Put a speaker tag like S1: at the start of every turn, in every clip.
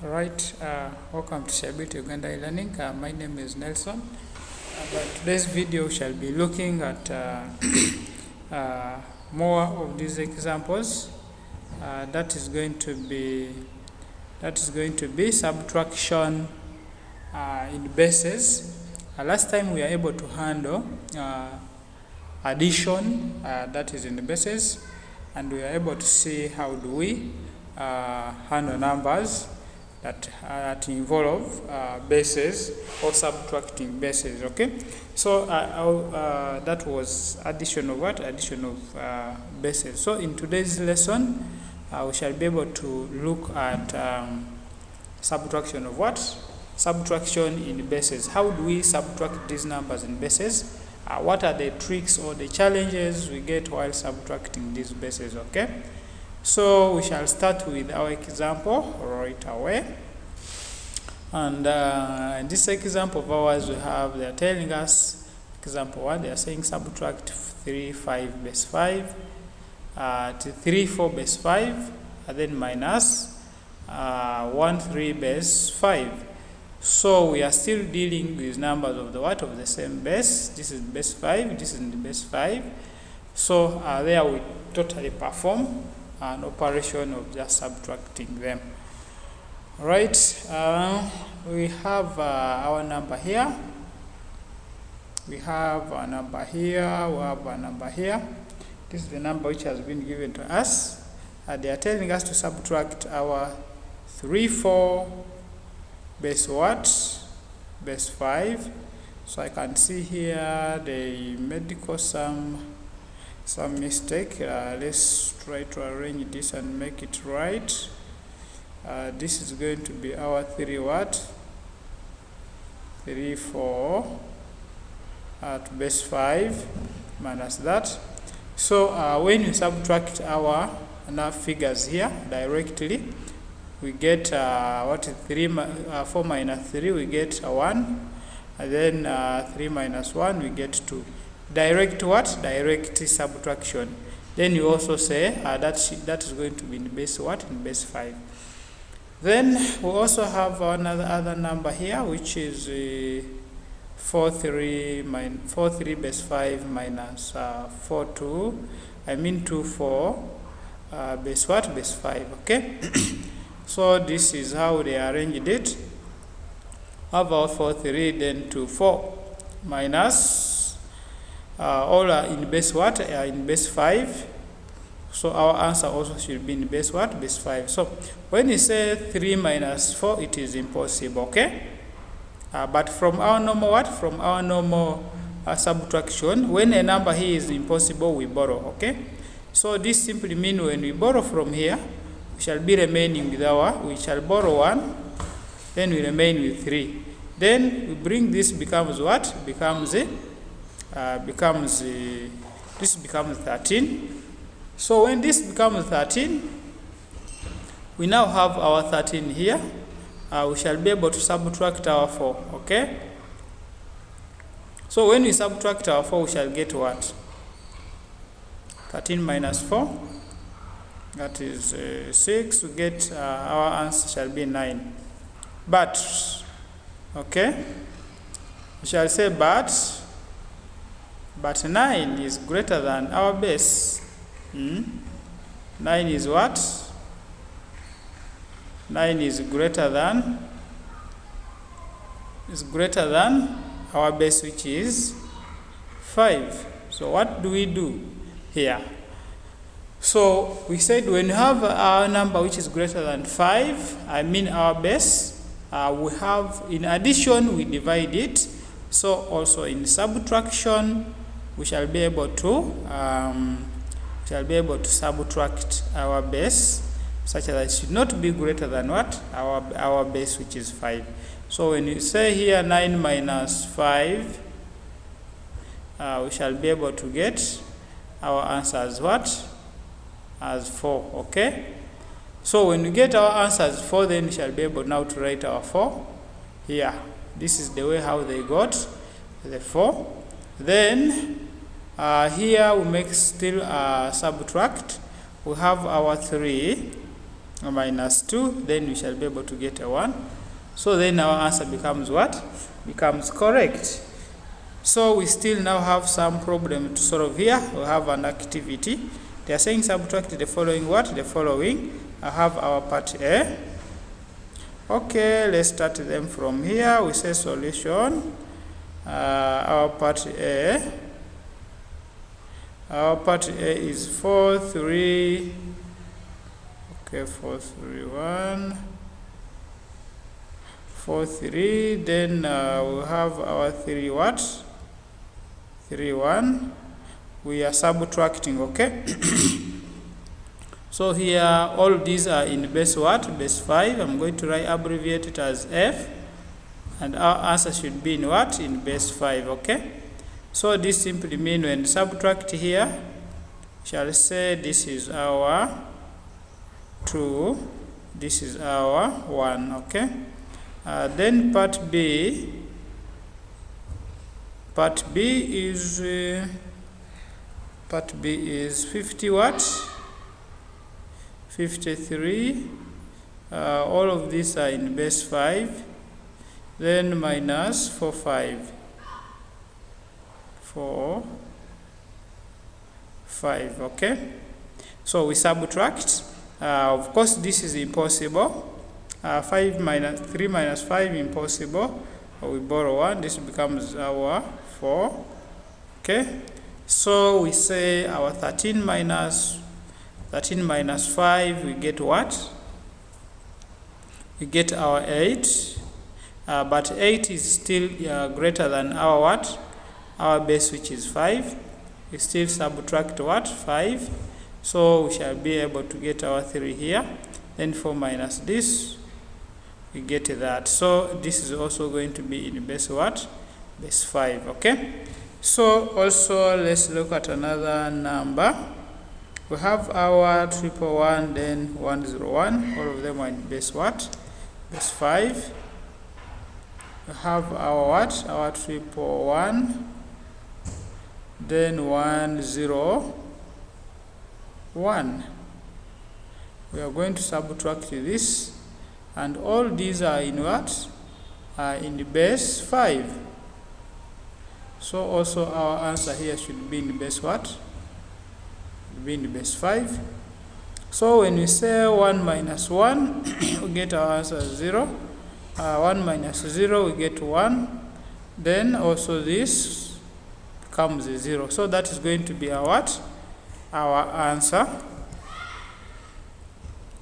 S1: Alright, welcome to SUBTRACTION Uganda e-learning. My name is Nelson. Today's video shall be looking at more of these examples. That is going to be subtraction in bases. Last time we are able to handle addition, that is in the bases, and we are able to see how do we handle numbers that involve bases or subtracting bases. Okay, so that was addition of what? Addition of bases. So in today's lesson, we shall be able to look at subtraction of what? Subtraction in bases. How do we subtract these numbers in bases? What are the tricks or the challenges we get while subtracting these bases? Okay, so we shall start with our example right away. And in this example of ours, they are telling us, example 1, they are saying subtract 3, 5 base 5 to 3, 4 base 5, and then minus 1, 3 base 5. So we are still dealing with numbers of the what? Of the same base. This is base 5, this is the base 5. So there we totally perform an operation of just subtracting them. Right, we have our number here. We have a number here. We have a number here. This is the number which has been given to us. They are telling us to subtract our 3, 4 base what? Base 5. So I can see here they made some mistake. Let's try to arrange this and make it right. This is going to be our 3 what? 3, 4 at base 5 minus that. So when you subtract our figures here directly, we get what? 4 minus 3, we get 1, and then 3 minus 1, we get 2. Direct what? Direct subtraction. Then you also say that is going to be in base what? In base 5. Then we also have other number here, which is 4, 3 base 5 minus 4, 2. I mean 2, 4 base what? Base 5. Okay. So this is how they arranged it. About 4, 3, then 2, 4 minus all are in base what? In base 5. So our answer also should be in base what? Base 5. So when you say 3 minus 4, it is impossible. Okay. But from our normal what? From our normal subtraction, when a number here is impossible, we borrow. Okay. So this simply means when we borrow from here, we shall be remaining with we shall borrow 1, then we remain with 3. Then we bring this becomes what? This becomes 13. So when this becomes 13, we now have our 13 here. We shall be able to subtract our 4. Okay. So when we subtract our 4, we shall get what? 13 minus 4. That is 6. We get our answer shall be 9. But, okay, we shall say but 9 is greater than our base. 9 is what? 9 is greater than our base, which is 5. So what do we do here? So we said when you have our number which is greater than 5, I mean our base, we have in addition we divide it. So also in subtraction we shall be able to subtract our base such that it should not be greater than what? Our base, which is 5. So when you say here 9 minus 5, we shall be able to get our answer as what? As 4. Okay. So when we get our answer as 4, then we shall be able now to write our 4 here. This is the way how they got the 4. Then here we make still subtract. We have our 3 minus 2, then we shall be able to get a 1. So then our answer becomes what? Becomes correct. So we still now have some problem to solve here. We have an activity. They are saying subtract the following what? The following. I have our part A. Okay, let's start them from here. We say solution. Our part A. Our part A is 4, 3. Okay, 4, 3, 1. 4, 3. Then we have our 3 what? 3, 1. We are subtracting, okay? So here, all these are in base what? Base 5. I'm going to abbreviate it as F. And our answer should be in what? In base 5, okay? So this simply means when subtract here, shall say this is our 2, this is our 1, okay? Then part B is 50 what? 53. All of these are in base 5. Then minus 4, 5. 4, 5, okay? So we subtract. Of course, this is impossible. 3 minus 5, impossible. We borrow 1. This becomes our 4, okay? So we say our 13 minus 5, we get what? We get our 8. But 8 is still greater than our what? Our base, which is 5. We still subtract what? 5. So we shall be able to get our 3 here. Then 4 minus this, we get that. So this is also going to be in base what? Base 5, okay? So also let's look at another number. We have our 111, then 101. All of them are in base what? Base 5. We have our what? Our 111, then 101. We are going to subtract this, and all these are in what? Are in the base 5. So also our answer here should be in the base what? Be in the base 5. So when we say 1 minus 1, we get our answer 0. 1 minus 0, we get 1. Then also this becomes 0. So that is going to be our what? Our answer.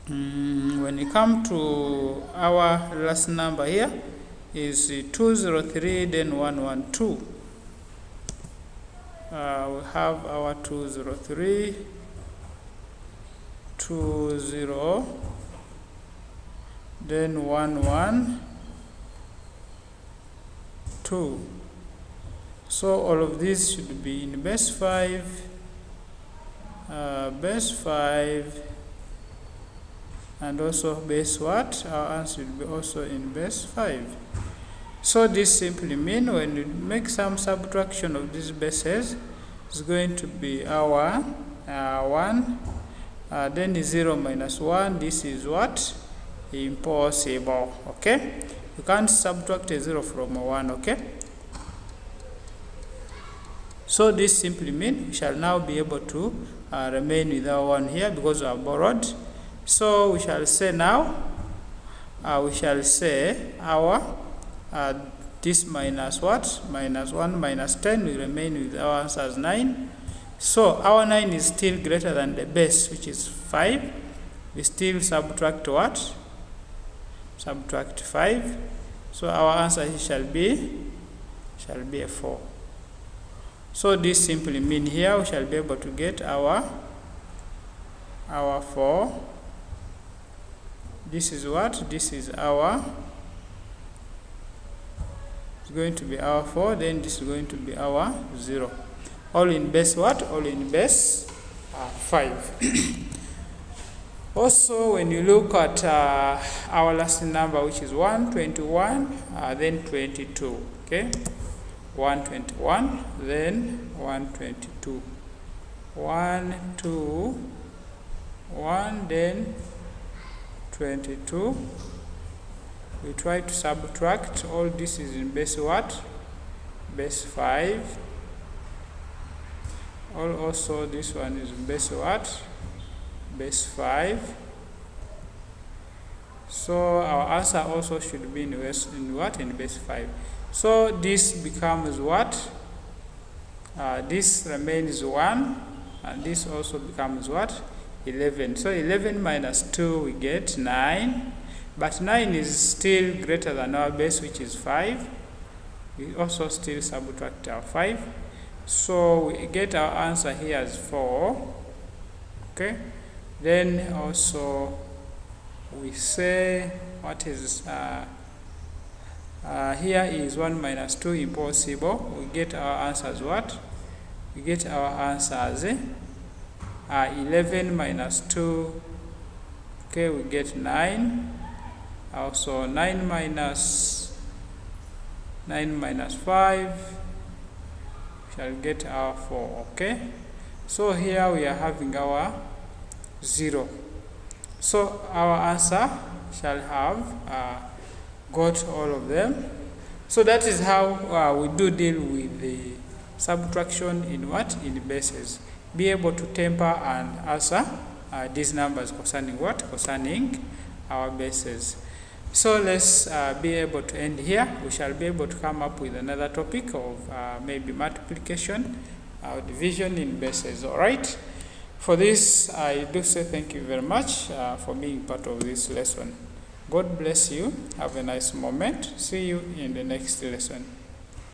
S1: When we come to our last number here is 203, then 112. We have our 203, 20, then 112. So all of these should be in base 5, and also base what? Our answer should be also in base 5. So this simply means when we make some subtraction of these bases, it's going to be our 1. Then 0 minus 1, this is what? Impossible, okay? You can't subtract a 0 from a 1, okay? So this simply means we shall now be able to remain with our 1 here because we have borrowed. So we shall say now, we shall say our this minus what? Minus 1 minus 10, we remain with our answer as 9. So our 9 is still greater than the base, which is 5. We still subtract what? Subtract 5. So our answer here shall be a 4. So this simply means here we shall be able to get our 4. This is what? This is our, it's going to be our 4, then this is going to be our 0. All in base what? All in base 5. Also, when you look at our last number, which is 121, then 22, okay? 121, then 122. 1, 2, 1, then 22. We try to subtract. All this is in base what? Base 5. Also this one is in base what? Base 5. So our answer also should be in base in base 5. So this becomes what? This remains 1, and this also becomes what? 11. So 11 minus 2, we get 9. But 9 is still greater than our base, which is 5. We also still subtract our 5. So we get our answer here as 4. Okay. Then also we say what is here is 1 minus 2, impossible. We get our answer as what? We get our answer as 11 minus 2. Okay, we get 9. Also 9 minus 5 shall get our 4. Okay, so here we are having our 0. So our answer shall have got all of them. So that is how we do deal with the subtraction in what? In bases. Be able to temper and answer these numbers concerning what? Concerning our bases. So let's be able to end here. We shall be able to come up with another topic of maybe multiplication or division in bases. All right. For this, I do say thank you very much for being part of this lesson. God bless you. Have a nice moment. See you in the next lesson.